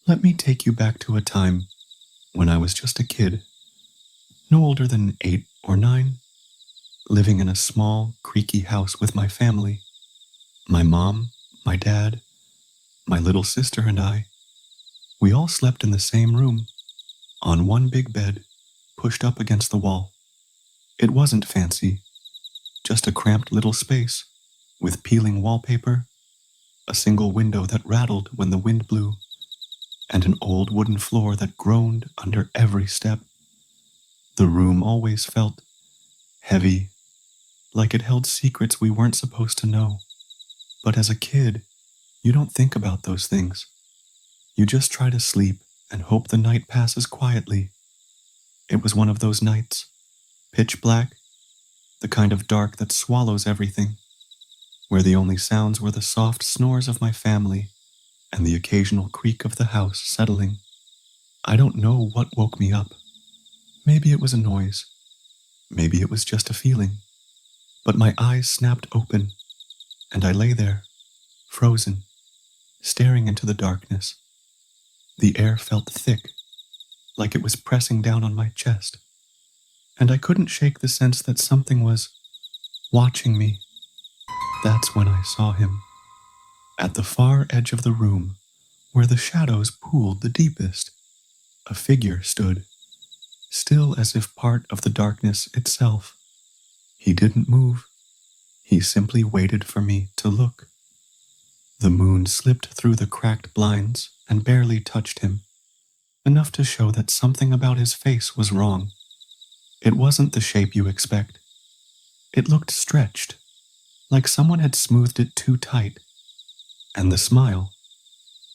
Let me take you back to a time when I was just a kid, no older than 8 or 9, living in a small, creaky house with my family. My mom, my dad, my little sister, and I. We all slept in the same room, on one big bed, pushed up against the wall. It wasn't fancy, just a cramped little space, with peeling wallpaper, a single window that rattled when the wind blew, and an old wooden floor that groaned under every step. The room always felt heavy, like it held secrets we weren't supposed to know. But as a kid, you don't think about those things. You just try to sleep and hope the night passes quietly. It was one of those nights, pitch black, the kind of dark that swallows everything, where the only sounds were the soft snores of my family and the occasional creak of the house settling. I don't know what woke me up. Maybe it was a noise. Maybe it was just a feeling. But my eyes snapped open, and I lay there, frozen, staring into the darkness. The air felt thick, like it was pressing down on my chest, and I couldn't shake the sense that something was watching me. That's when I saw him. At the far edge of the room, where the shadows pooled the deepest, a figure stood, still as if part of the darkness itself. He didn't move. He simply waited for me to look. The moon slipped through the cracked blinds and barely touched him, enough to show that something about his face was wrong. It wasn't the shape you expect. It looked stretched, like someone had smoothed it too tight, and the smile,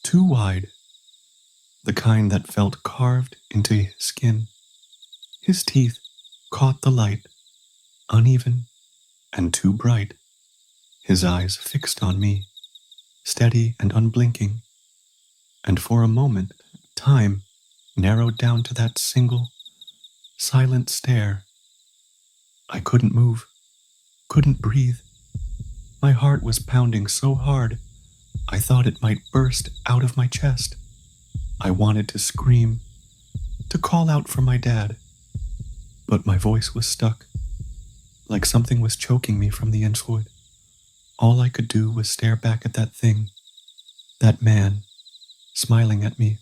too wide, the kind that felt carved into his skin. His teeth caught the light, uneven and too bright. His eyes fixed on me, steady and unblinking, and for a moment, time narrowed down to that single, silent stare. I couldn't move, couldn't breathe. My heart was pounding so hard, I thought it might burst out of my chest. I wanted to scream, to call out for my dad, but my voice was stuck, like something was choking me from the inside. All I could do was stare back at that thing, that man, smiling at me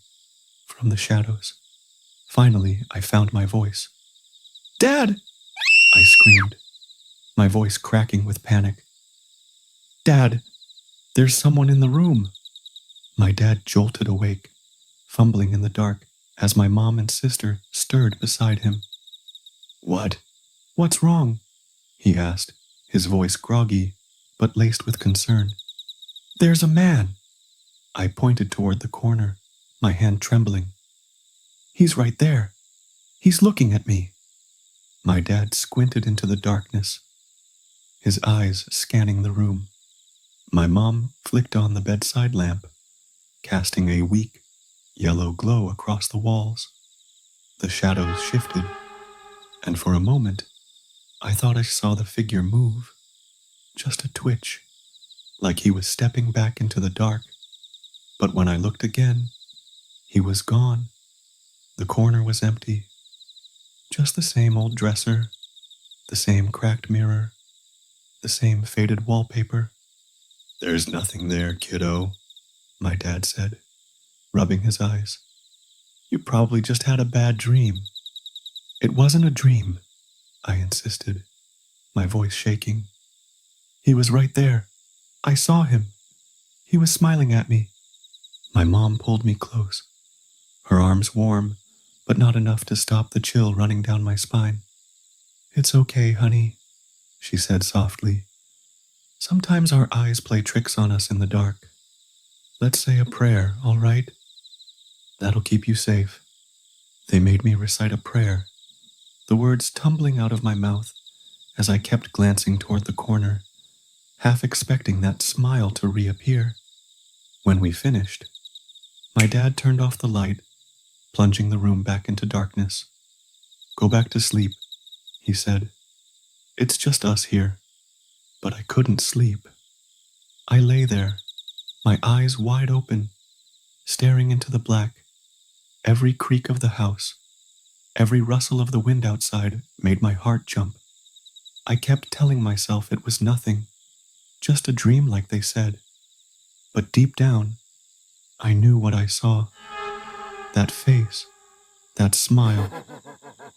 from the shadows. Finally, I found my voice. "Dad!" I screamed, my voice cracking with panic. "Dad, there's someone in the room." My dad jolted awake, fumbling in the dark as my mom and sister stirred beside him. "What? What's wrong?" he asked, his voice groggy but laced with concern. "There's a man." I pointed toward the corner, my hand trembling. "He's right there. He's looking at me." My dad squinted into the darkness, his eyes scanning the room. My mom flicked on the bedside lamp, casting a weak, yellow glow across the walls. The shadows shifted, and for a moment, I thought I saw the figure move, just a twitch, like he was stepping back into the dark. But when I looked again, he was gone. The corner was empty. Just the same old dresser, the same cracked mirror, the same faded wallpaper. "There's nothing there, kiddo," my dad said, rubbing his eyes. "You probably just had a bad dream." "It wasn't a dream," I insisted, my voice shaking. "He was right there. I saw him. He was smiling at me." My mom pulled me close, her arms warm, but not enough to stop the chill running down my spine. "It's okay, honey," she said softly. "Sometimes our eyes play tricks on us in the dark. Let's say a prayer, all right? That'll keep you safe." They made me recite a prayer, the words tumbling out of my mouth as I kept glancing toward the corner, half expecting that smile to reappear. When we finished, my dad turned off the light, plunging the room back into darkness. "Go back to sleep," he said. "It's just us here." But I couldn't sleep. I lay there, my eyes wide open, staring into the black, Every creak of the house, every rustle of the wind outside made my heart jump. I kept telling myself it was nothing, just a dream like they said. But deep down, I knew what I saw. That face, that smile,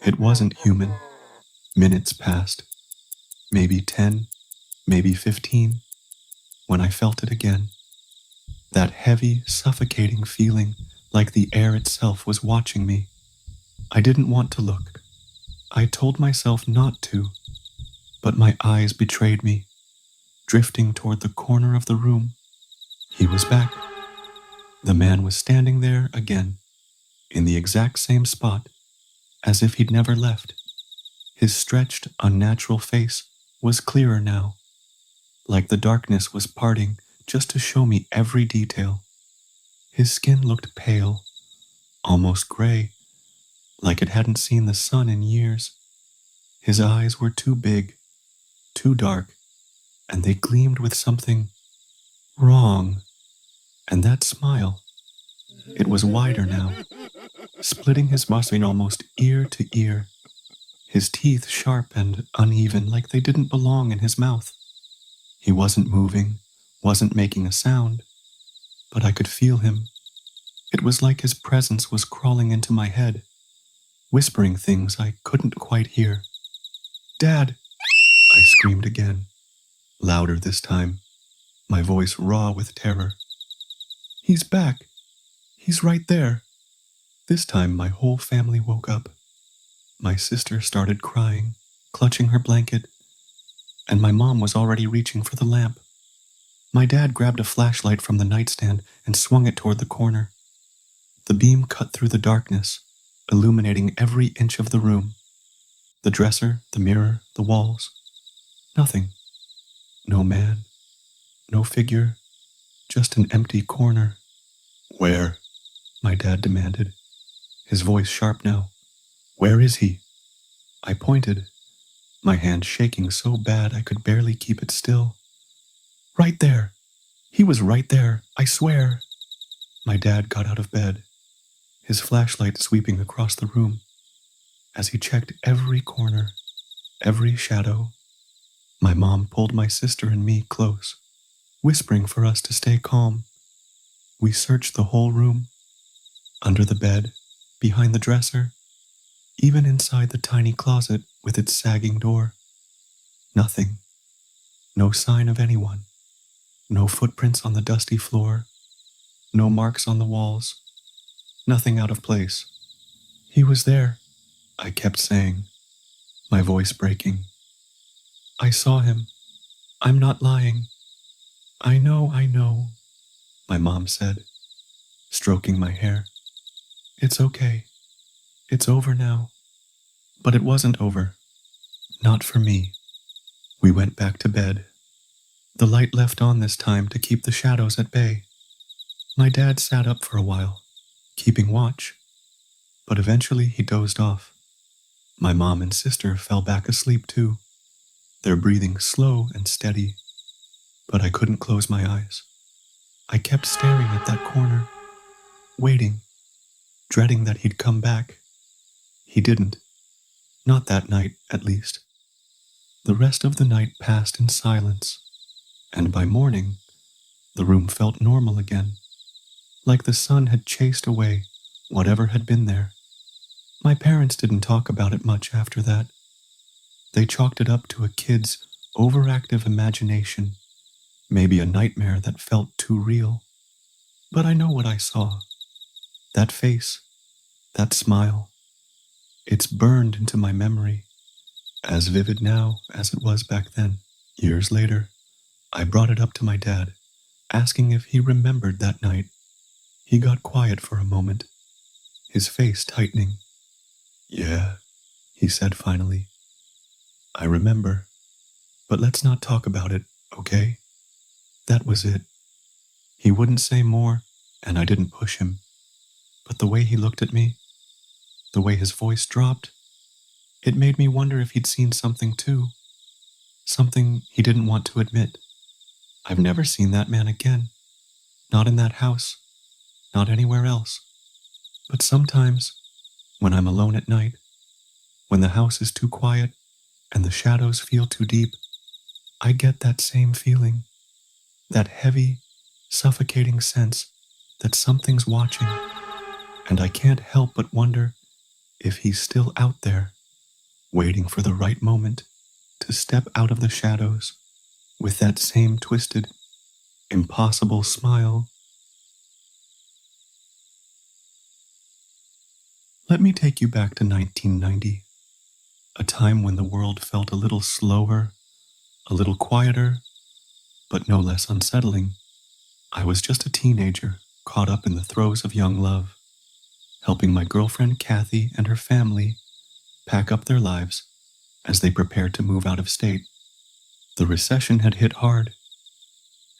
it wasn't human. Minutes passed, maybe 10, maybe 15, when I felt it again. That heavy, suffocating feeling like the air itself was watching me. I didn't want to look. I told myself not to, but my eyes betrayed me, drifting toward the corner of the room. He was back. The man was standing there again, in the exact same spot, as if he'd never left. His stretched, unnatural face was clearer now, like the darkness was parting just to show me every detail. His skin looked pale, almost gray, like it hadn't seen the sun in years. His eyes were too big, too dark, and they gleamed with something wrong. And that smile, it was wider now, splitting his muzzle almost ear to ear, his teeth sharp and uneven like they didn't belong in his mouth. He wasn't moving, wasn't making a sound, but I could feel him. It was like his presence was crawling into my head, whispering things I couldn't quite hear. "Dad!" I screamed again, louder this time, my voice raw with terror. "He's back! He's right there!" This time my whole family woke up. My sister started crying, clutching her blanket, and my mom was already reaching for the lamp. My dad grabbed a flashlight from the nightstand and swung it toward the corner. The beam cut through the darkness, illuminating every inch of the room. The dresser, the mirror, the walls. Nothing. No man, no figure, just an empty corner. "Where?" my dad demanded, his voice sharp now. "Where is he?" I pointed, my hand shaking so bad I could barely keep it still. "Right there! He was right there, I swear!" My dad got out of bed, his flashlight sweeping across the room, as he checked every corner, every shadow. My mom pulled my sister and me close, whispering for us to stay calm. We searched the whole room, under the bed, behind the dresser, even inside the tiny closet with its sagging door. Nothing. No sign of anyone. No footprints on the dusty floor. No marks on the walls. Nothing out of place. "He was there," I kept saying, my voice breaking. "I saw him. I'm not lying." I know," my mom said, stroking my hair. "It's okay. It's over now." But it wasn't over. Not for me. We went back to bed. The light left on this time to keep the shadows at bay. My dad sat up for a while, keeping watch, but eventually he dozed off. My mom and sister fell back asleep too, their breathing slow and steady, but I couldn't close my eyes. I kept staring at that corner, waiting, dreading that he'd come back. He didn't. Not that night, at least. The rest of the night passed in silence, and by morning, the room felt normal again, like the sun had chased away whatever had been there. My parents didn't talk about it much after that. They chalked it up to a kid's overactive imagination, maybe a nightmare that felt too real. But I know what I saw. That face, that smile. It's burned into my memory, as vivid now as it was back then. Years later, I brought it up to my dad, asking if he remembered that night. He got quiet for a moment, his face tightening. "Yeah," he said finally. "I remember. But let's not talk about it, okay?" That was it. He wouldn't say more, and I didn't push him. But the way he looked at me, the way his voice dropped, it made me wonder if he'd seen something too. Something he didn't want to admit. I've never seen that man again. Not in that house. Not anywhere else. But sometimes, when I'm alone at night, when the house is too quiet and the shadows feel too deep, I get that same feeling, that heavy, suffocating sense that something's watching, and I can't help but wonder if he's still out there, waiting for the right moment to step out of the shadows with that same twisted, impossible smile. Let me take you back to 1990, a time when the world felt a little slower, a little quieter, but no less unsettling. I was just a teenager, caught up in the throes of young love, helping my girlfriend Kathy and her family pack up their lives as they prepared to move out of state. The recession had hit hard,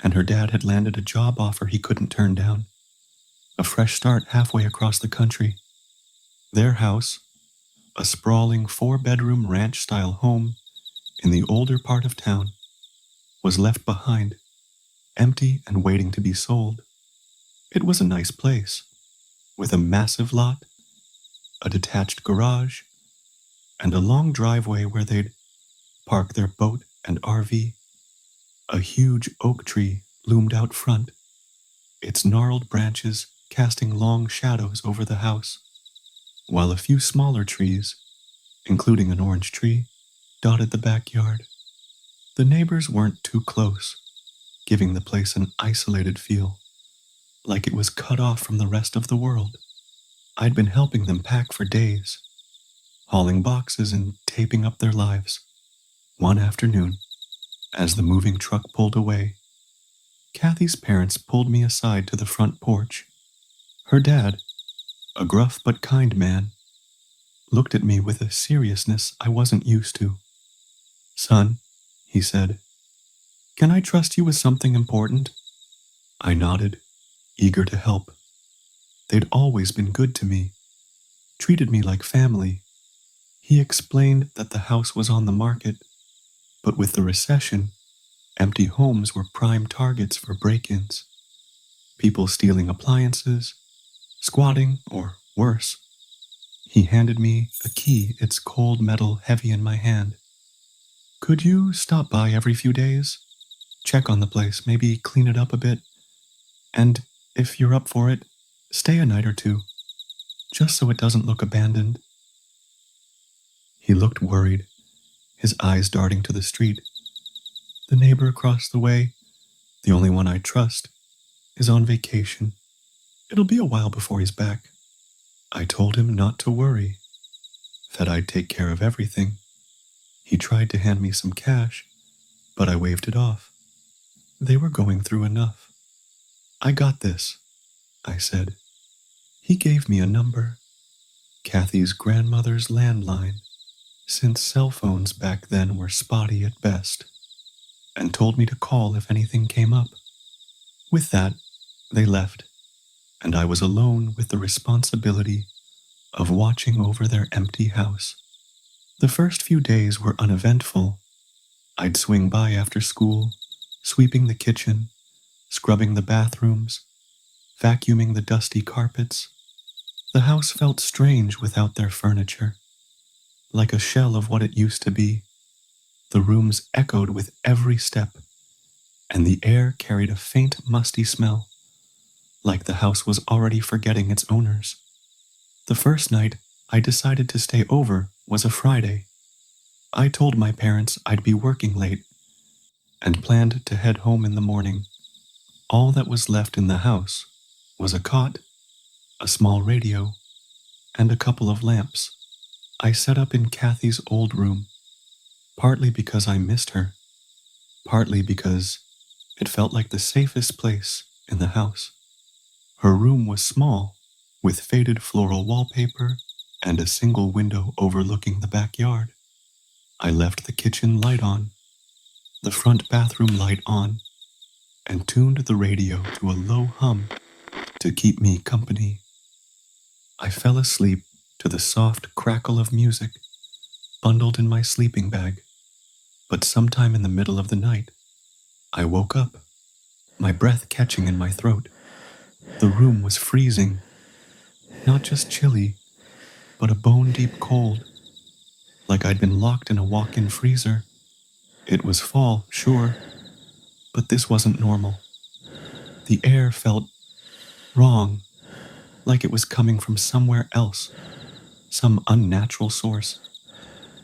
and her dad had landed a job offer he couldn't turn down, a fresh start halfway across the country. Their house, a sprawling four-bedroom ranch-style home in the older part of town, was left behind, empty and waiting to be sold. It was a nice place, with a massive lot, a detached garage, and a long driveway where they'd park their boat and RV. A huge oak tree loomed out front, its gnarled branches casting long shadows over the house, while a few smaller trees, including an orange tree, dotted the backyard. The neighbors weren't too close, giving the place an isolated feel, like it was cut off from the rest of the world. I'd been helping them pack for days, hauling boxes and taping up their lives. One afternoon, as the moving truck pulled away, Kathy's parents pulled me aside to the front porch. Her dad, a gruff but kind man, looked at me with a seriousness I wasn't used to. "Son," he said, "can I trust you with something important?" I nodded, eager to help. They'd always been good to me, treated me like family. He explained that the house was on the market, but with the recession, empty homes were prime targets for break-ins. People stealing appliances, squatting, or worse. He handed me a key, its cold metal heavy in my hand. "Could you stop by every few days? Check on the place, maybe clean it up a bit? And if you're up for it, stay a night or two, just so it doesn't look abandoned." He looked worried, his eyes darting to the street. "The neighbor across the way, the only one I trust, is on vacation. It'll be a while before he's back." I told him not to worry, that I'd take care of everything. He tried to hand me some cash, but I waved it off. They were going through enough. "I got this," I said. He gave me a number, Kathy's grandmother's landline, since cell phones back then were spotty at best, and told me to call if anything came up. With that, they left, and I was alone with the responsibility of watching over their empty house. The first few days were uneventful. I'd swing by after school, sweeping the kitchen, scrubbing the bathrooms, vacuuming the dusty carpets. The house felt strange without their furniture, like a shell of what it used to be. The rooms echoed with every step, and the air carried a faint, musty smell, like the house was already forgetting its owners. The first night I decided to stay over was a Friday. I told my parents I'd be working late and planned to head home in the morning. All that was left in the house was a cot, a small radio, and a couple of lamps. I set up in Kathy's old room, partly because I missed her, partly because it felt like the safest place in the house. Her room was small, with faded floral wallpaper and a single window overlooking the backyard. I left the kitchen light on, the front bathroom light on, and tuned the radio to a low hum to keep me company. I fell asleep to the soft crackle of music bundled in my sleeping bag, but sometime in the middle of the night, I woke up, my breath catching in my throat. The room was freezing. Not just chilly, but a bone-deep cold, like I'd been locked in a walk-in freezer. It was fall, sure, but this wasn't normal. The air felt wrong, like it was coming from somewhere else, some unnatural source.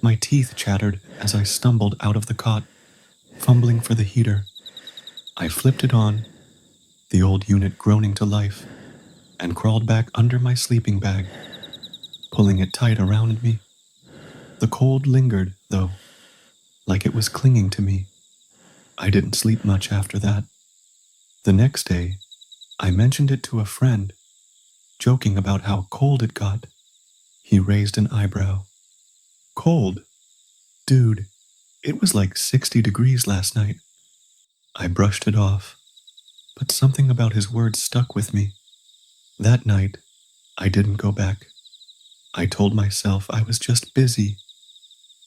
My teeth chattered as I stumbled out of the cot, fumbling for the heater. I flipped it on, the old unit groaning to life, and crawled back under my sleeping bag, pulling it tight around me. The cold lingered, though, like it was clinging to me. I didn't sleep much after that. The next day, I mentioned it to a friend, joking about how cold it got. He raised an eyebrow. Cold? Dude, it was like 60 degrees last night. I brushed it off, but something about his words stuck with me. That night, I didn't go back. I told myself I was just busy,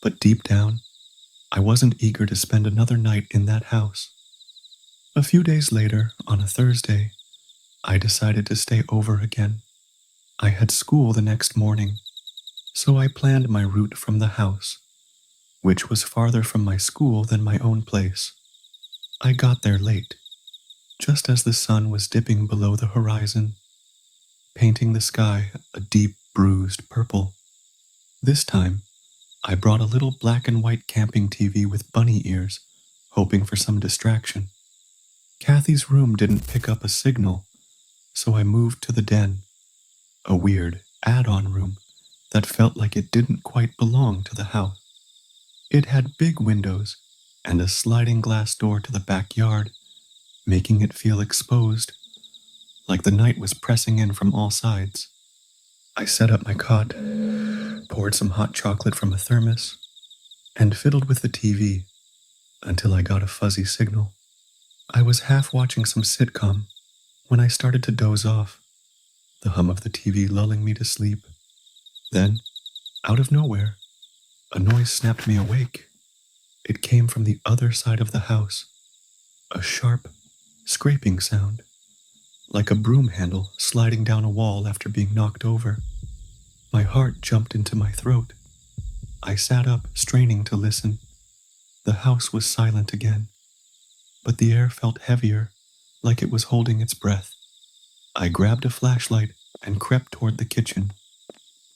but deep down, I wasn't eager to spend another night in that house. A few days later, on a Thursday, I decided to stay over again. I had school the next morning, so I planned my route from the house, which was farther from my school than my own place. I got there late, just as the sun was dipping below the horizon, painting the sky a deep, bruised purple. This time, I brought a little black and white camping TV with bunny ears, hoping for some distraction. Kathy's room didn't pick up a signal, so I moved to the den, a weird add-on room that felt like it didn't quite belong to the house. It had big windows and a sliding glass door to the backyard, making it feel exposed, like the night was pressing in from all sides. I set up my cot, poured some hot chocolate from a thermos, and fiddled with the TV until I got a fuzzy signal. I was half watching some sitcom when I started to doze off, the hum of the TV lulling me to sleep. Then, out of nowhere, a noise snapped me awake. It came from the other side of the house, a sharp, scraping sound, like a broom handle sliding down a wall after being knocked over. My heart jumped into my throat. I sat up, straining to listen. The house was silent again, but the air felt heavier, like it was holding its breath. I grabbed a flashlight and crept toward the kitchen,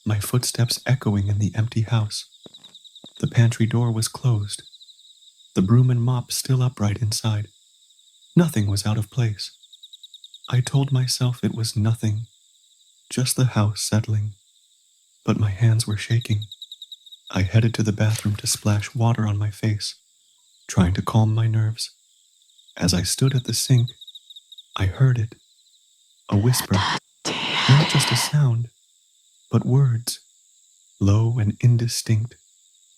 my footsteps echoing in the empty house. The pantry door was closed, the broom and mop still upright inside. Nothing was out of place. I told myself it was nothing, just the house settling, but my hands were shaking. I headed to the bathroom to splash water on my face, trying to calm my nerves. As I stood at the sink, I heard it, a whisper, not just a sound, but words, low and indistinct,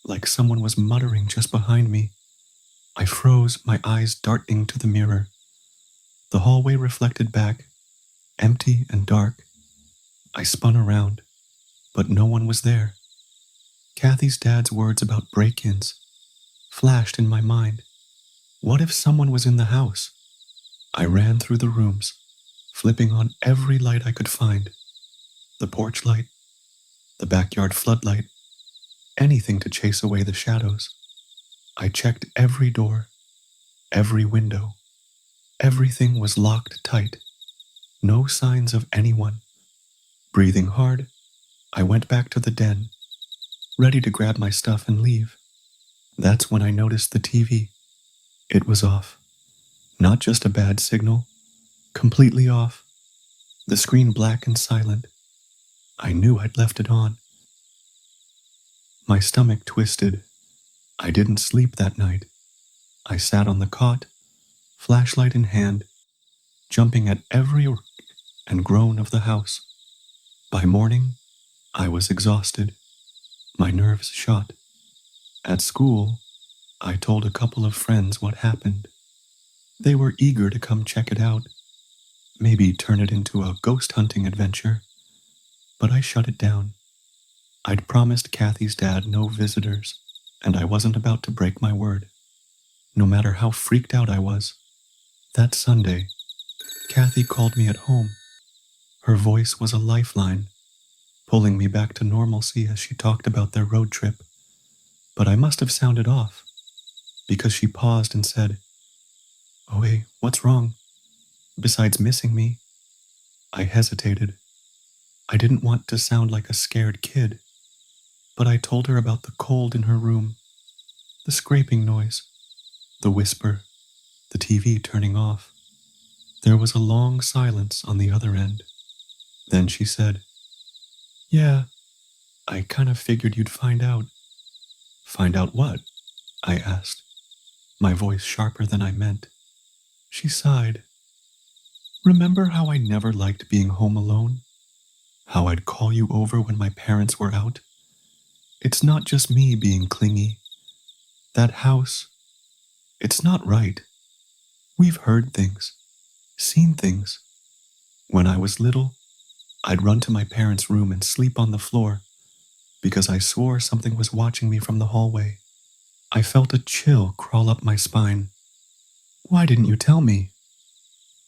like someone was muttering just behind me. I froze, my eyes darting to the mirror. The hallway reflected back, empty and dark. I spun around, but no one was there. Kathy's dad's words about break-ins flashed in my mind. What if someone was in the house? I ran through the rooms, flipping on every light I could find. The porch light, the backyard floodlight, anything to chase away the shadows. I checked every door, every window. Everything was locked tight. No signs of anyone. Breathing hard, I went back to the den, ready to grab my stuff and leave. That's when I noticed the TV. It was off. Not just a bad signal, completely off. The screen black and silent. I knew I'd left it on. My stomach twisted. I didn't sleep that night. I sat on the cot, flashlight in hand, jumping at every and groan of the house. By morning, I was exhausted. My nerves shot. At school, I told a couple of friends what happened. They were eager to come check it out, maybe turn it into a ghost hunting adventure, but I shut it down. I'd promised Kathy's dad no visitors, and I wasn't about to break my word, no matter how freaked out I was. That Sunday, Kathy called me at home. Her voice was a lifeline, pulling me back to normalcy as she talked about their road trip. But I must have sounded off, because she paused and said, "Oh, hey, what's wrong? Besides missing me?" I hesitated. I didn't want to sound like a scared kid, but I told her about the cold in her room, the scraping noise, the whisper, the TV turning off. There was a long silence on the other end. Then she said, "Yeah, I kind of figured you'd find out." "Find out what?" I asked, my voice sharper than I meant. She sighed. "Remember how I never liked being home alone? How I'd call you over when my parents were out? It's not just me being clingy. That house, it's not right. We've heard things, seen things. When I was little, I'd run to my parents' room and sleep on the floor because I swore something was watching me from the hallway. I felt a chill crawl up my spine. Why didn't you tell me?"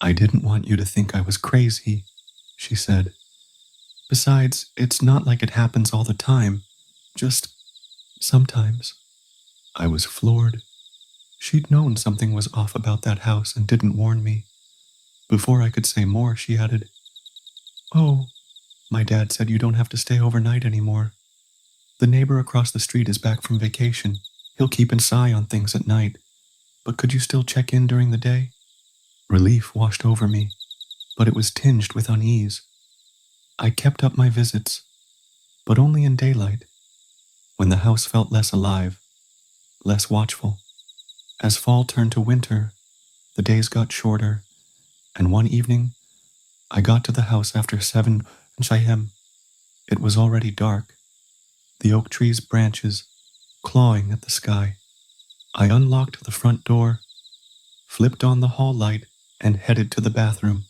"I didn't want you to think I was crazy," she said. "Besides, it's not like it happens all the time, just sometimes." I was floored. She'd known something was off about that house and didn't warn me. Before I could say more, she added, "Oh, my dad said you don't have to stay overnight anymore. The neighbor across the street is back from vacation. He'll keep an eye on things at night. But could you still check in during the day?" Relief washed over me, but it was tinged with unease. I kept up my visits, but only in daylight, when the house felt less alive, less watchful. As fall turned to winter, the days got shorter, and one evening, I got to the house after 7 p.m. It was already dark, the oak tree's branches clawing at the sky. I unlocked the front door, flipped on the hall light, and headed to the bathroom.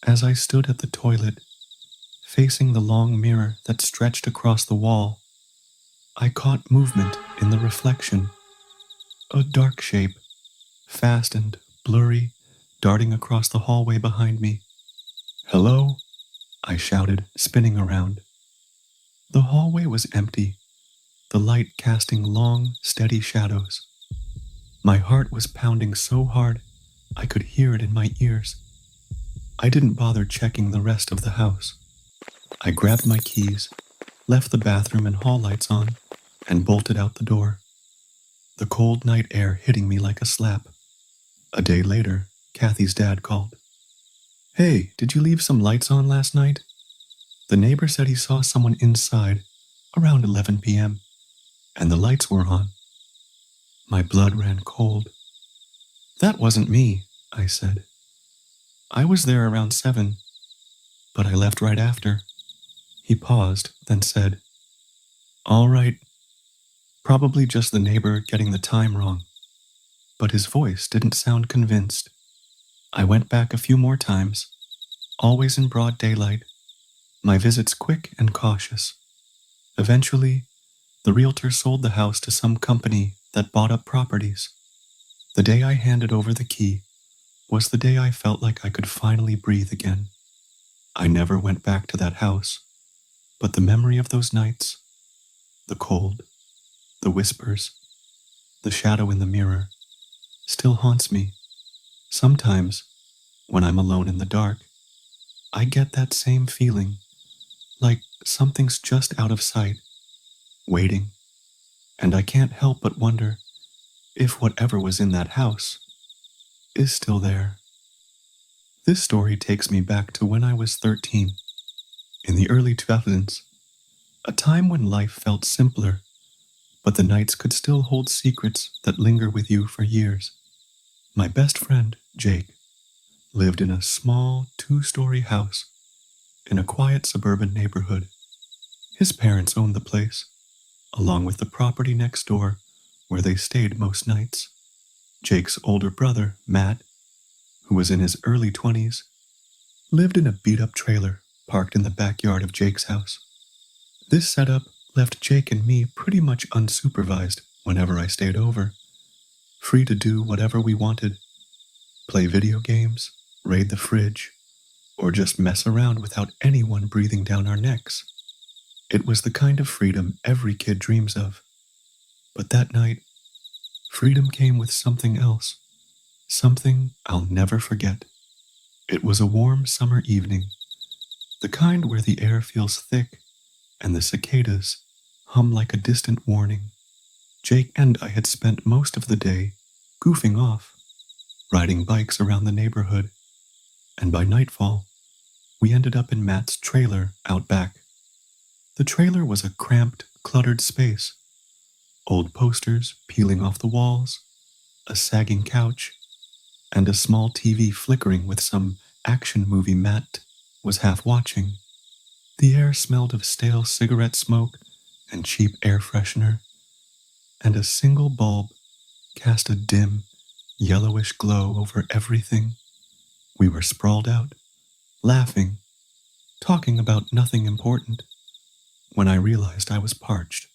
As I stood at the toilet, facing the long mirror that stretched across the wall, I caught movement in the reflection. A dark shape, fast and blurry, darting across the hallway behind me. "Hello?" I shouted, spinning around. The hallway was empty, the light casting long, steady shadows. My heart was pounding so hard I could hear it in my ears. I didn't bother checking the rest of the house. I grabbed my keys, left the bathroom and hall lights on, and bolted out the door, the cold night air hitting me like a slap. A day later, Kathy's dad called. "Hey, did you leave some lights on last night? The neighbor said he saw someone inside around 11 p.m., and the lights were on." My blood ran cold. "That wasn't me," I said. "I was there around 7, but I left right after." He paused, then said, "All right, probably just the neighbor getting the time wrong." But his voice didn't sound convinced. I went back a few more times, always in broad daylight, my visits quick and cautious. Eventually, the realtor sold the house to some company that bought up properties. The day I handed over the key was the day I felt like I could finally breathe again. I never went back to that house, but the memory of those nights, the cold, the whispers, the shadow in the mirror, still haunts me. Sometimes, when I'm alone in the dark, I get that same feeling, like something's just out of sight, waiting, and I can't help but wonder if whatever was in that house is still there. This story takes me back to when I was 13, in the early 2000s, a time when life felt simpler, but the nights could still hold secrets that linger with you for years. My best friend, Jake, lived in a small 2-story house in a quiet suburban neighborhood. His parents owned the place, along with the property next door where they stayed most nights. Jake's older brother, Matt, who was in his early 20s, lived in a beat-up trailer parked in the backyard of Jake's house. This setup left Jake and me pretty much unsupervised whenever I stayed over, free to do whatever we wanted, play video games, raid the fridge, or just mess around without anyone breathing down our necks. It was the kind of freedom every kid dreams of. But that night, freedom came with something else, something I'll never forget. It was a warm summer evening, the kind where the air feels thick and the cicadas hum like a distant warning. Jake and I had spent most of the day goofing off, riding bikes around the neighborhood, and by nightfall, we ended up in Matt's trailer out back. The trailer was a cramped, cluttered space, old posters peeling off the walls, a sagging couch, and a small TV flickering with some action movie Matt was half watching. The air smelled of stale cigarette smoke and cheap air freshener, and a single bulb cast a dim, yellowish glow over everything. We were sprawled out, laughing, talking about nothing important, when I realized I was parched.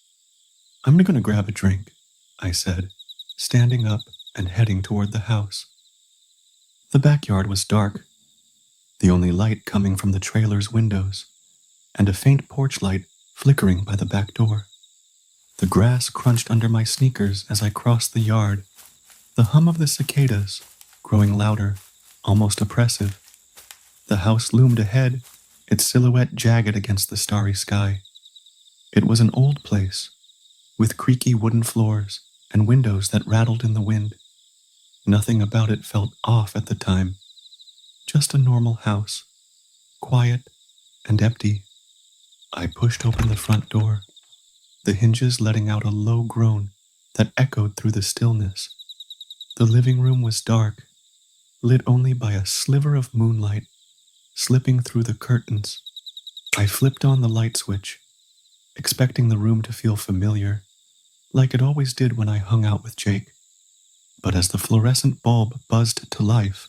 I'm going to grab a drink, I said, standing up and heading toward the house. The backyard was dark, the only light coming from the trailer's windows, and a faint porch light flickering by the back door. The grass crunched under my sneakers as I crossed the yard, the hum of the cicadas growing louder, almost oppressive. The house loomed ahead, its silhouette jagged against the starry sky. It was an old place, with creaky wooden floors and windows that rattled in the wind. Nothing about it felt off at the time, just a normal house, quiet and empty. I pushed open the front door, the hinges letting out a low groan that echoed through the stillness. The living room was dark, lit only by a sliver of moonlight slipping through the curtains. I flipped on the light switch, expecting the room to feel familiar, like it always did when I hung out with Jake. But as the fluorescent bulb buzzed to life,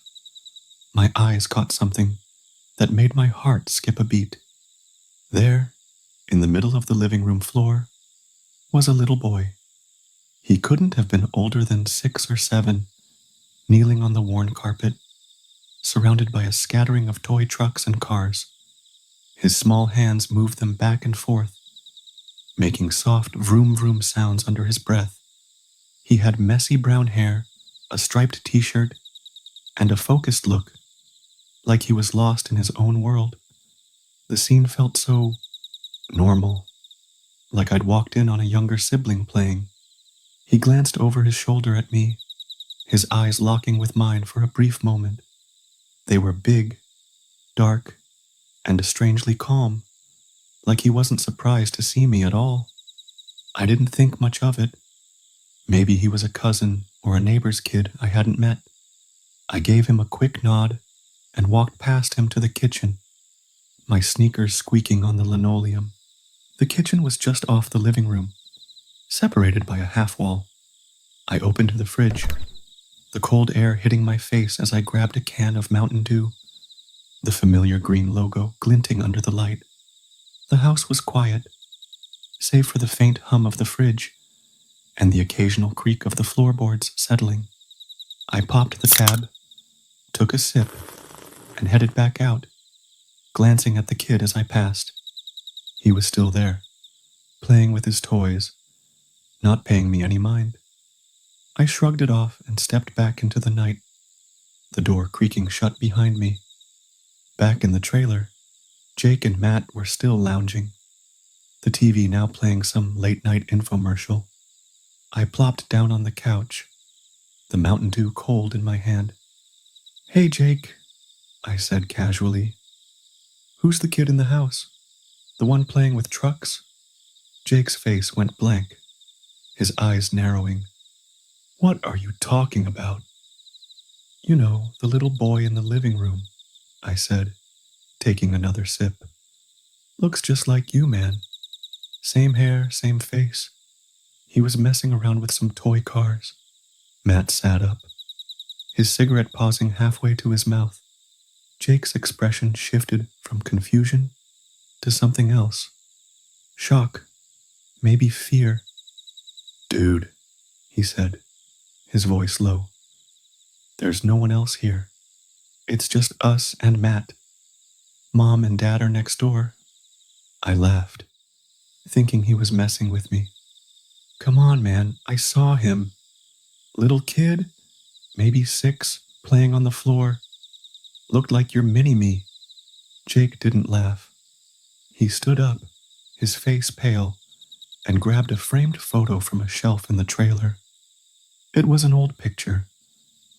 my eyes caught something that made my heart skip a beat. There, in the middle of the living room floor, was a little boy. He couldn't have been older than 6 or 7, kneeling on the worn carpet, surrounded by a scattering of toy trucks and cars. His small hands moved them back and forth, making soft vroom vroom sounds under his breath. He had messy brown hair, a striped t-shirt, and a focused look, like he was lost in his own world. The scene felt so normal, like I'd walked in on a younger sibling playing. He glanced over his shoulder at me, his eyes locking with mine for a brief moment. They were big, dark, and strangely calm, like he wasn't surprised to see me at all. I didn't think much of it. Maybe he was a cousin or a neighbor's kid I hadn't met. I gave him a quick nod and walked past him to the kitchen, my sneakers squeaking on the linoleum. The kitchen was just off the living room, separated by a half wall. I opened the fridge, the cold air hitting my face as I grabbed a can of Mountain Dew, the familiar green logo glinting under the light. The house was quiet, save for the faint hum of the fridge and the occasional creak of the floorboards settling. I popped the tab, took a sip, and headed back out, glancing at the kid as I passed. He was still there, playing with his toys, not paying me any mind. I shrugged it off and stepped back into the night, the door creaking shut behind me. Back in the trailer, Jake and Matt were still lounging, the TV now playing some late-night infomercial. I plopped down on the couch, the Mountain Dew cold in my hand. "Hey, Jake," I said casually. "Who's the kid in the house? The one playing with trucks?" Jake's face went blank, his eyes narrowing. "What are you talking about?" "You know, the little boy in the living room," I said, taking another sip. "Looks just like you, man. Same hair, same face. He was messing around with some toy cars." Matt sat up, his cigarette pausing halfway to his mouth. Jake's expression shifted from confusion to something else. Shock, maybe fear. "Dude," he said, his voice low. "There's no one else here. It's just us and Matt. Mom and Dad are next door." I laughed. thinking he was messing with me. Come on, man, I saw him. Little kid, maybe 6, playing on the floor. Looked like your mini-me. Jake didn't laugh. He stood up, his face pale, and grabbed a framed photo from a shelf in the trailer. It was an old picture.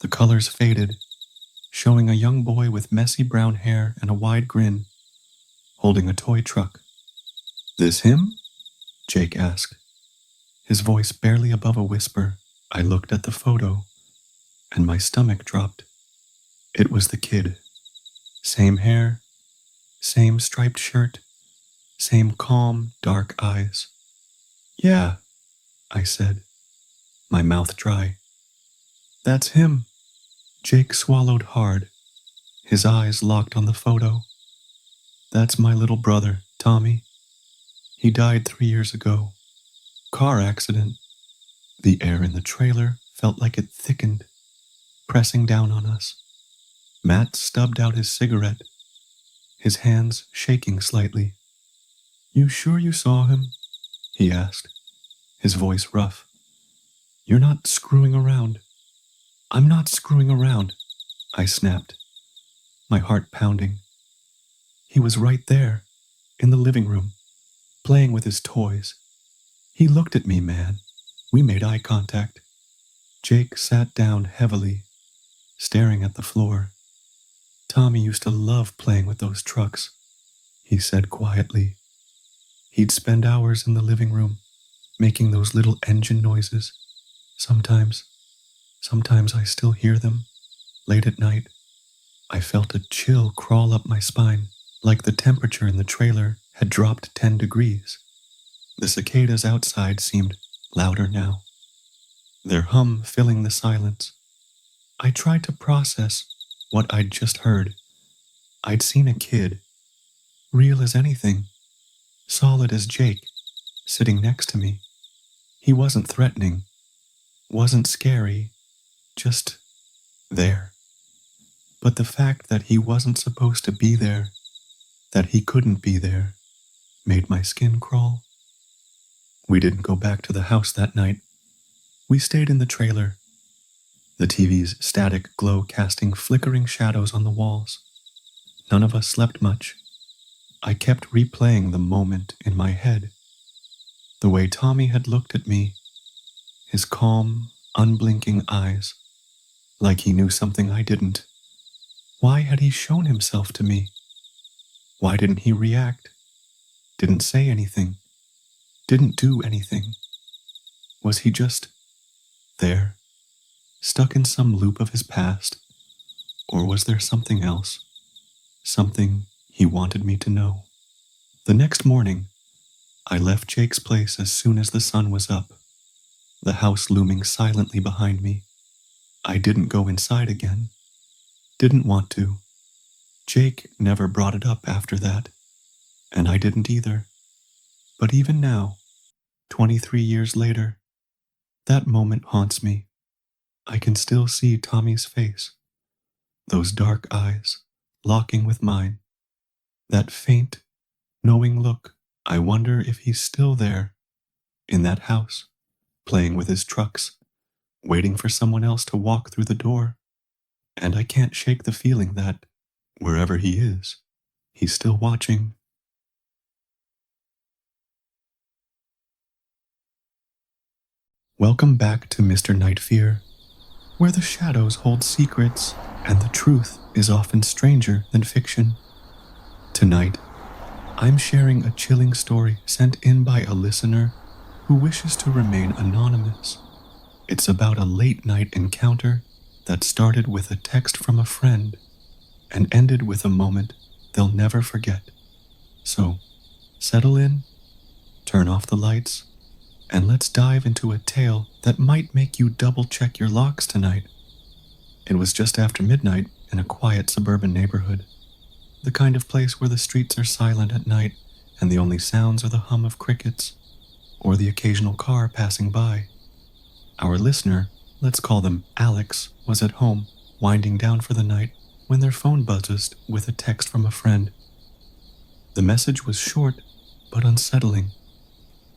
The colors faded, showing a young boy with messy brown hair and a wide grin, holding a toy truck. This him? Jake asked, his voice barely above a whisper. I looked at the photo, and my stomach dropped. It was the kid. Same hair, same striped shirt, same calm, dark eyes. Yeah, I said, my mouth dry. That's him. Jake swallowed hard, his eyes locked on the photo. That's my little brother, Tommy. He died 3 years ago. Car accident. The air in the trailer felt like it thickened, pressing down on us. Matt stubbed out his cigarette, his hands shaking slightly. You sure you saw him? He asked, his voice rough. You're not screwing around. I'm not screwing around, I snapped, my heart pounding. He was right there, in the living room, playing with his toys. He looked at me, man. We made eye contact. Jake sat down heavily, staring at the floor. Tommy used to love playing with those trucks, he said quietly. He'd spend hours in the living room, making those little engine noises. Sometimes I still hear them, late at night. I felt a chill crawl up my spine, like the temperature in the trailer had dropped 10 degrees. The cicadas outside seemed louder now, their hum filling the silence. I tried to process what I'd just heard. I'd seen a kid, real as anything, solid as Jake, sitting next to me. He wasn't threatening, wasn't scary, just there. But the fact that he wasn't supposed to be there, that he couldn't be there, made my skin crawl. We didn't go back to the house that night. We stayed in the trailer, the TV's static glow casting flickering shadows on the walls. None of us slept much. I kept replaying the moment in my head. The way Tommy had looked at me, his calm, unblinking eyes, like he knew something I didn't. Why had he shown himself to me? Why didn't he react? Didn't say anything? Didn't do anything? Was he just there, stuck in some loop of his past? Or was there something else? Something he wanted me to know? The next morning, I left Jake's place as soon as the sun was up, the house looming silently behind me. I didn't go inside again. Didn't want to. Jake never brought it up after that, and I didn't either. But even now, 23 years later, that moment haunts me. I can still see Tommy's face, those dark eyes locking with mine, that faint, knowing look. I wonder if he's still there, in that house, playing with his trucks, waiting for someone else to walk through the door. And I can't shake the feeling that, wherever he is, he's still watching. Welcome back to MrNightFear, where the shadows hold secrets and the truth is often stranger than fiction. Tonight, I'm sharing a chilling story sent in by a listener who wishes to remain anonymous. It's about a late-night encounter that started with a text from a friend and ended with a moment they'll never forget. So, settle in, turn off the lights, and let's dive into a tale that might make you double-check your locks tonight. It was just after midnight in a quiet suburban neighborhood, the kind of place where the streets are silent at night and the only sounds are the hum of crickets or the occasional car passing by. Our listener, let's call them Alex, was at home, winding down for the night, when their phone buzzed with a text from a friend. The message was short, but unsettling.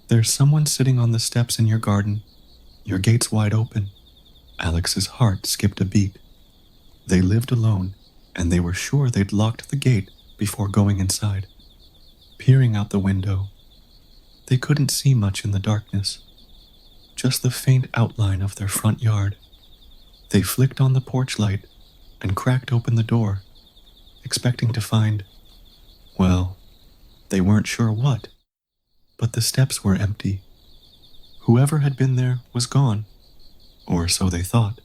"There's someone sitting on the steps in your garden. Your gate's wide open." Alex's heart skipped a beat. They lived alone, and they were sure they'd locked the gate before going inside. Peering out the window, they couldn't see much in the darkness, just the faint outline of their front yard. They flicked on the porch light and cracked open the door, expecting to find, well, they weren't sure what, but the steps were empty. Whoever had been there was gone, or so they thought.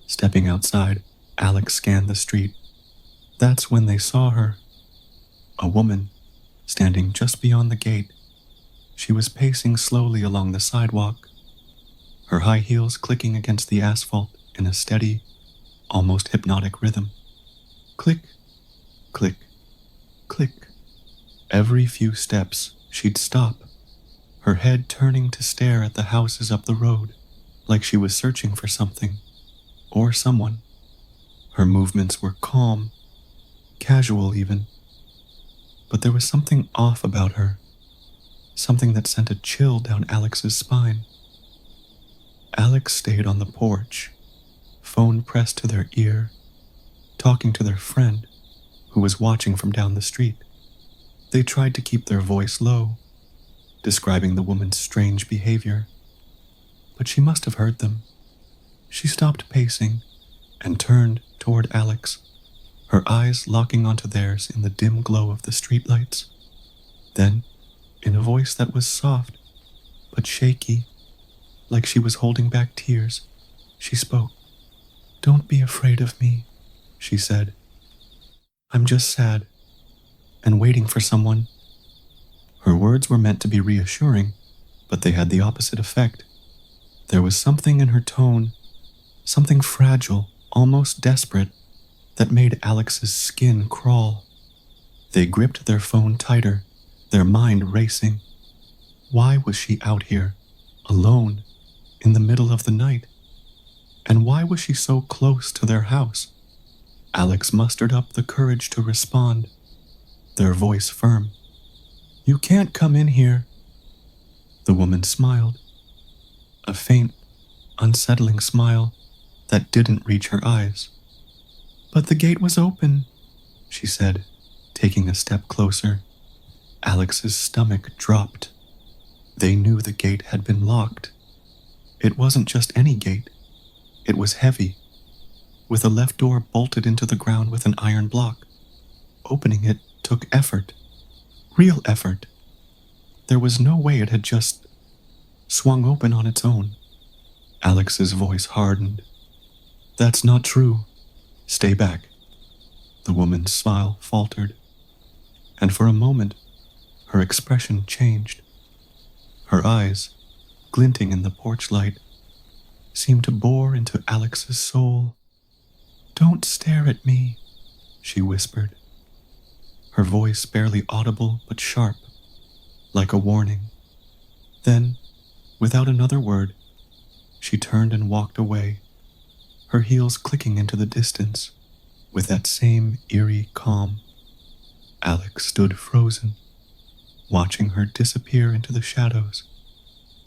Stepping outside, Alex scanned the street. That's when they saw her. A woman, standing just beyond the gate. She was pacing slowly along the sidewalk, her high heels clicking against the asphalt in a steady, almost hypnotic rhythm. Click, click, click. Every few steps, she'd stop, her head turning to stare at the houses up the road, like she was searching for something, or someone. Her movements were calm, casual even, but there was something off about her, something that sent a chill down Alex's spine. Alex stayed on the porch, phone pressed to their ear, talking to their friend, who was watching from down the street. They tried to keep their voice low, describing the woman's strange behavior, but she must have heard them. She stopped pacing and turned toward Alex, her eyes locking onto theirs in the dim glow of the streetlights. Then, in a voice that was soft but shaky, like she was holding back tears, she spoke. "Don't be afraid of me," she said. "I'm just sad and waiting for someone." Her words were meant to be reassuring, but they had the opposite effect. There was something in her tone, something fragile, almost desperate, that made Alex's skin crawl. They gripped their phone tighter, their mind racing. Why was she out here, alone, in the middle of the night? And why was she so close to their house? Alex mustered up the courage to respond, their voice firm. "You can't come in here." The woman smiled, a faint, unsettling smile that didn't reach her eyes. "But the gate was open," she said, taking a step closer. Alex's stomach dropped. They knew the gate had been locked. It wasn't just any gate. It was heavy, with the left door bolted into the ground with an iron block. Opening it took effort, real effort. There was no way it had just swung open on its own. Alex's voice hardened. "That's not true. Stay back." The woman's smile faltered, and for a moment, her expression changed. Her eyes, glinting in the porch light, seemed to bore into Alex's soul. "Don't stare at me," she whispered, her voice barely audible but sharp, like a warning. Then, without another word, she turned and walked away, her heels clicking into the distance with that same eerie calm. Alex stood frozen, watching her disappear into the shadows.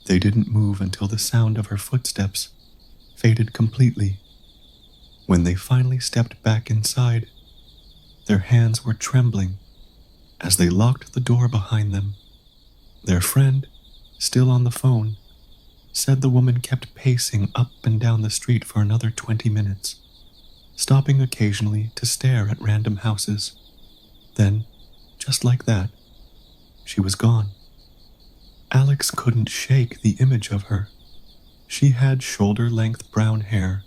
They didn't move until the sound of her footsteps faded completely. When they finally stepped back inside, their hands were trembling as they locked the door behind them. Their friend, still on the phone, said the woman kept pacing up and down the street for another 20 minutes, stopping occasionally to stare at random houses. Then, just like that, she was gone. Alex couldn't shake the image of her. She had shoulder-length brown hair,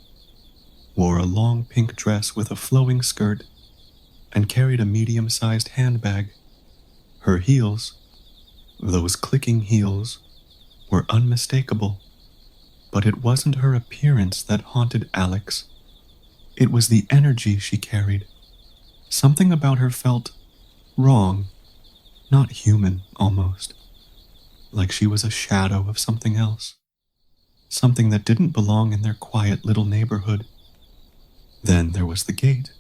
wore a long pink dress with a flowing skirt, and carried a medium-sized handbag. Her heels, those clicking heels, were unmistakable, but it wasn't her appearance that haunted Alex. It was the energy she carried. Something about her felt wrong, not human, almost, like she was a shadow of something else, something that didn't belong in their quiet little neighborhood. Then there was the gate.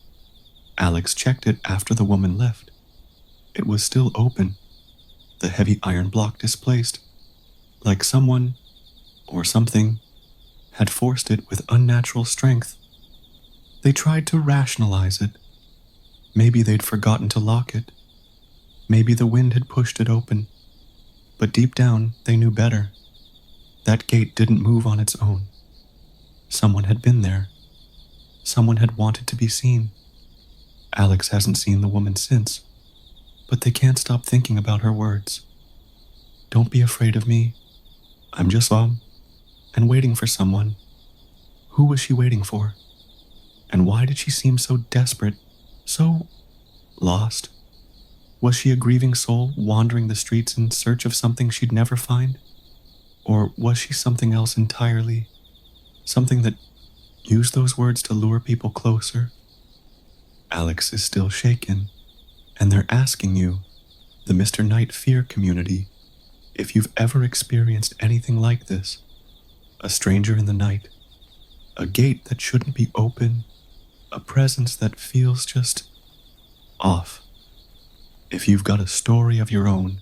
Alex checked it after the woman left. It was still open, the heavy iron block displaced, like someone or something had forced it with unnatural strength. They tried to rationalize it. Maybe they'd forgotten to lock it. Maybe the wind had pushed it open. But deep down, they knew better. That gate didn't move on its own. Someone had been there. Someone had wanted to be seen. Alex hasn't seen the woman since, but they can't stop thinking about her words. Don't be afraid of me. I'm just and waiting for someone. Who was she waiting for? And why did she seem so desperate, so lost? Was she a grieving soul wandering the streets in search of something she'd never find? Or was she something else entirely? Something that used those words to lure people closer? Alex is still shaken, and they're asking you, the MrNightFear community, if you've ever experienced anything like this. A stranger in the night, a gate that shouldn't be open, a presence that feels just off. If you've got a story of your own,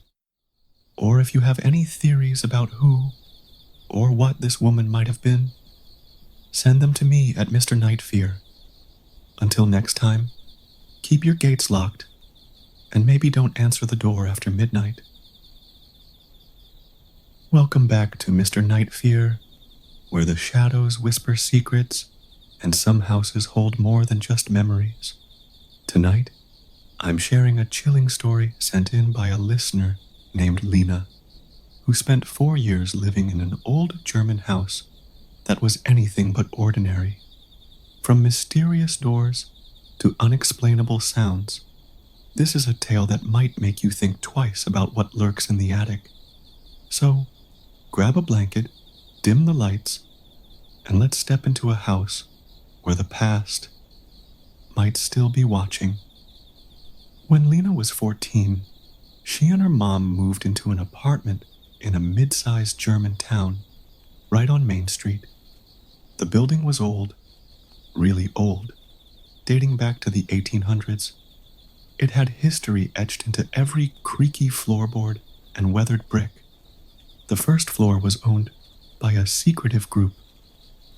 or if you have any theories about who or what this woman might have been, send them to me at MrNightFear. Until next time, keep your gates locked, and maybe don't answer the door after midnight. Welcome back to MrNightFear, where the shadows whisper secrets and some houses hold more than just memories. Tonight, I'm sharing a chilling story sent in by a listener named Lena, who spent 4 years living in an old German house that was anything but ordinary. From mysterious doors to unexplainable sounds, this is a tale that might make you think twice about what lurks in the attic. So, grab a blanket, dim the lights, and let's step into a house where the past might still be watching. When Lena was 14, she and her mom moved into an apartment in a mid-sized German town, right on Main Street. The building was old, really old, dating back to the 1800s. It had history etched into every creaky floorboard and weathered brick. The first floor was owned by a secretive group,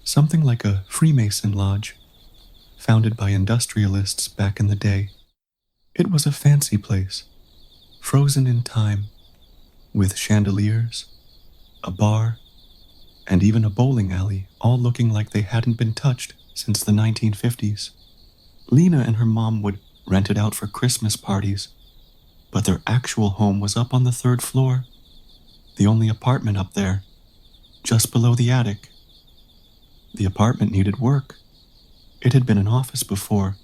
something like a Freemason lodge, founded by industrialists back in the day. It was a fancy place, frozen in time, with chandeliers, a bar, and even a bowling alley, all looking like they hadn't been touched since the 1950s. Lena and her mom would rent it out for Christmas parties, but their actual home was up on the 3rd floor, the only apartment up there, just below the attic. The apartment needed work. It had been an office before,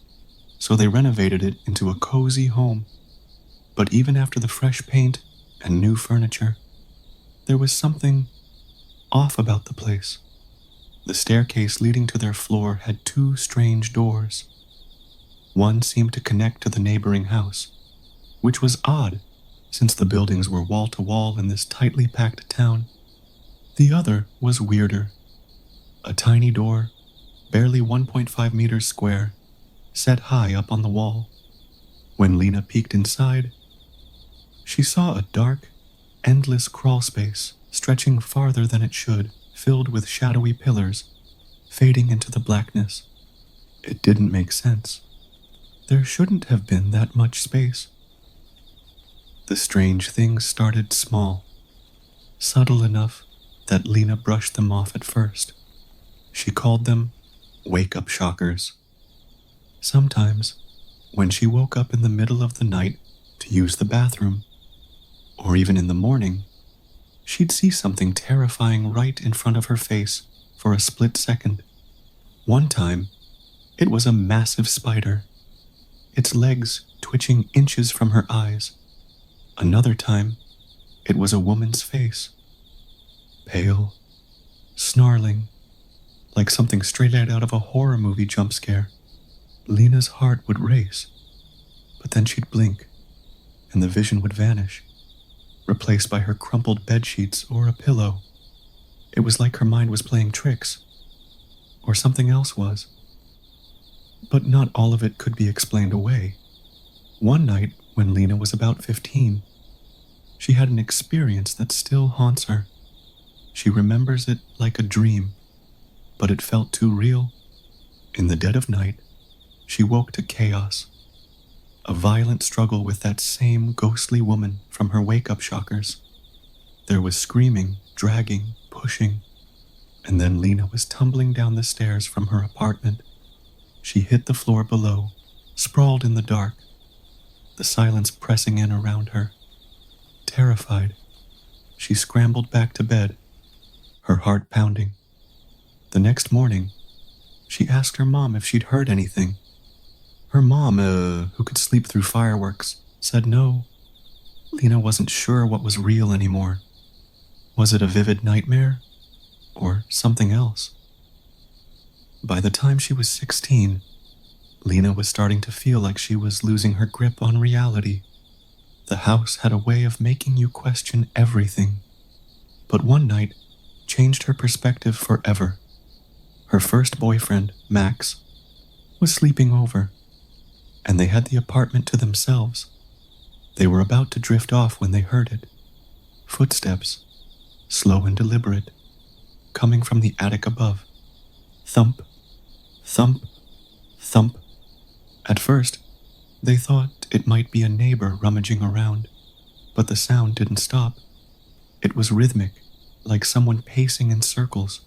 so they renovated it into a cozy home. But even after the fresh paint and new furniture, there was something off about the place. The staircase leading to their floor had 2 strange doors. One seemed to connect to the neighboring house, which was odd since the buildings were wall to wall in this tightly packed town. The other was weirder. A tiny door, barely 1.5 meters square, set high up on the wall. When Lena peeked inside, she saw a dark, endless crawl space stretching farther than it should, filled with shadowy pillars, fading into the blackness. It didn't make sense. There shouldn't have been that much space. The strange things started small, subtle enough that Lena brushed them off at first. She called them wake-up shockers. Sometimes, when she woke up in the middle of the night to use the bathroom, or even in the morning, she'd see something terrifying right in front of her face for a split second. One time, it was a massive spider, its legs twitching inches from her eyes. Another time, it was a woman's face, pale, snarling, like something straight out of a horror movie jump scare. Lena's heart would race, but then she'd blink, and the vision would vanish, replaced by her crumpled bedsheets or a pillow. It was like her mind was playing tricks, or something else was. But not all of it could be explained away. One night, when Lena was about 15, She had an experience that still haunts her. She remembers it like a dream, but it felt too real. In the dead of night, she woke to chaos, a violent struggle with that same ghostly woman from her wake-up shockers. There was screaming, dragging, pushing, and then Lena was tumbling down the stairs from her apartment. She hit the floor below, sprawled in the dark, the silence pressing in around her. Terrified, she scrambled back to bed, her heart pounding. The next morning, she asked her mom if she'd heard anything. Her mom, who could sleep through fireworks, said no. Lena wasn't sure what was real anymore. Was it a vivid nightmare? Or something else? By the time she was 16, Lena was starting to feel like she was losing her grip on reality. The house had a way of making you question everything. But one night changed her perspective forever. Her first boyfriend, Max, was sleeping over, and they had the apartment to themselves. They were about to drift off when they heard it. Footsteps, slow and deliberate, coming from the attic above. Thump, thump, thump. At first, they thought it might be a neighbor rummaging around, but the sound didn't stop. It was rhythmic, like someone pacing in circles,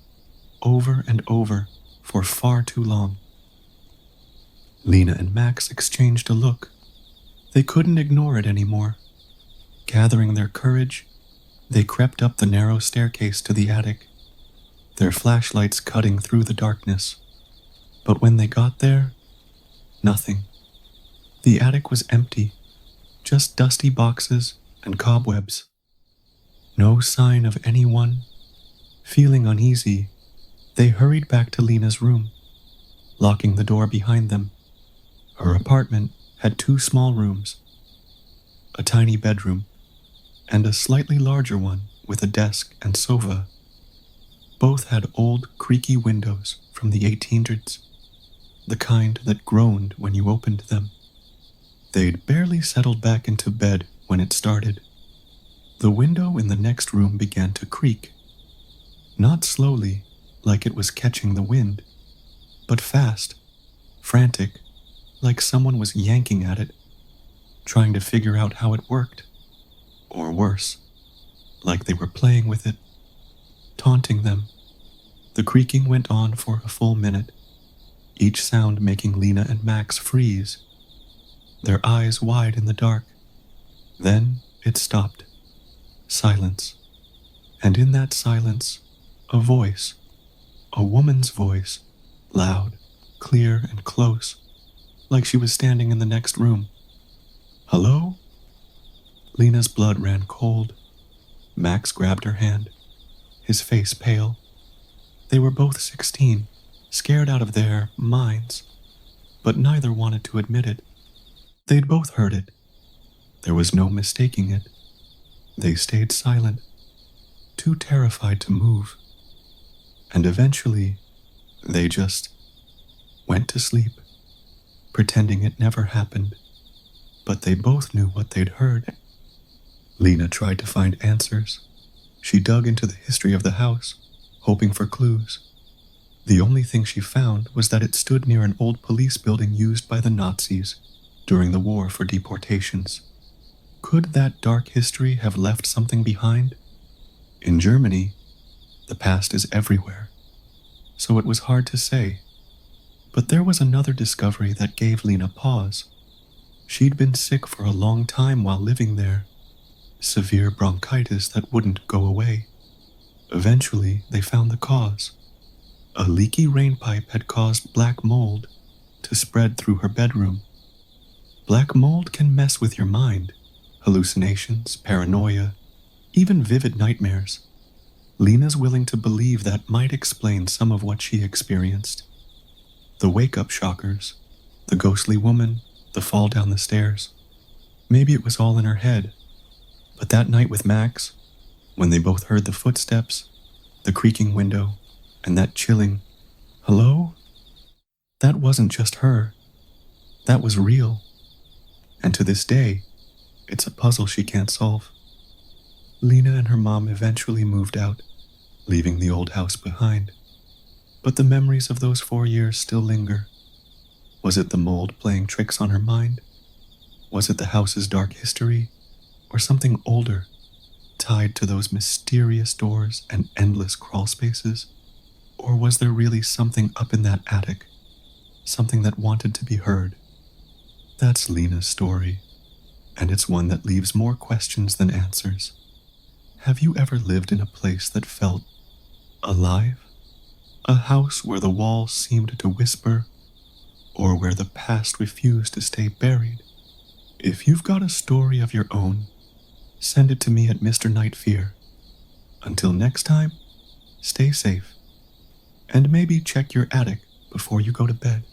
over and over, for far too long. Lena and Max exchanged a look. They couldn't ignore it anymore. Gathering their courage, they crept up the narrow staircase to the attic, their flashlights cutting through the darkness. But when they got there, nothing. The attic was empty, just dusty boxes and cobwebs. No sign of anyone. Feeling uneasy, they hurried back to Lena's room, locking the door behind them. Her apartment had 2 small rooms, a tiny bedroom, and a slightly larger one with a desk and sofa. Both had old, creaky windows from the 1800s, the kind that groaned when you opened them. They'd barely settled back into bed when it started. The window in the next room began to creak, not slowly, like it was catching the wind, but fast, frantic, like someone was yanking at it, trying to figure out how it worked. Or worse, like they were playing with it, taunting them. The creaking went on for a full minute, each sound making Lena and Max freeze, their eyes wide in the dark. Then it stopped. Silence. And in that silence, a voice, a woman's voice, loud, clear, and close, like she was standing in the next room. Hello? Lena's blood ran cold. Max grabbed her hand, his face pale. They were both 16, scared out of their minds, but neither wanted to admit it. They'd both heard it. There was no mistaking it. They stayed silent, too terrified to move. And eventually, they just went to sleep, pretending it never happened. But they both knew what they'd heard. Lena tried to find answers. She dug into the history of the house, hoping for clues. The only thing she found was that it stood near an old police building used by the Nazis during the war for deportations. Could that dark history have left something behind? In Germany, the past is everywhere, so it was hard to say. But there was another discovery that gave Lena pause. She'd been sick for a long time while living there, severe bronchitis that wouldn't go away. Eventually, they found the cause. A leaky rain pipe had caused black mold to spread through her bedroom. Black mold can mess with your mind. Hallucinations, paranoia, even vivid nightmares. Lena's willing to believe that might explain some of what she experienced. The wake-up shockers, the ghostly woman, the fall down the stairs. Maybe it was all in her head. But that night with Max, when they both heard the footsteps, the creaking window, and that chilling, hello? That wasn't just her. That was real. And to this day, it's a puzzle she can't solve. Lena and her mom eventually moved out, leaving the old house behind. But the memories of those 4 years still linger. Was it the mold playing tricks on her mind? Was it the house's dark history? Or something older, tied to those mysterious doors and endless crawl spaces? Or was there really something up in that attic? Something that wanted to be heard? That's Lena's story, and it's one that leaves more questions than answers. Have you ever lived in a place that felt alive? A house where the walls seemed to whisper, or where the past refused to stay buried? If you've got a story of your own, send it to me at MrNightFear. Until next time, stay safe, and maybe check your attic before you go to bed.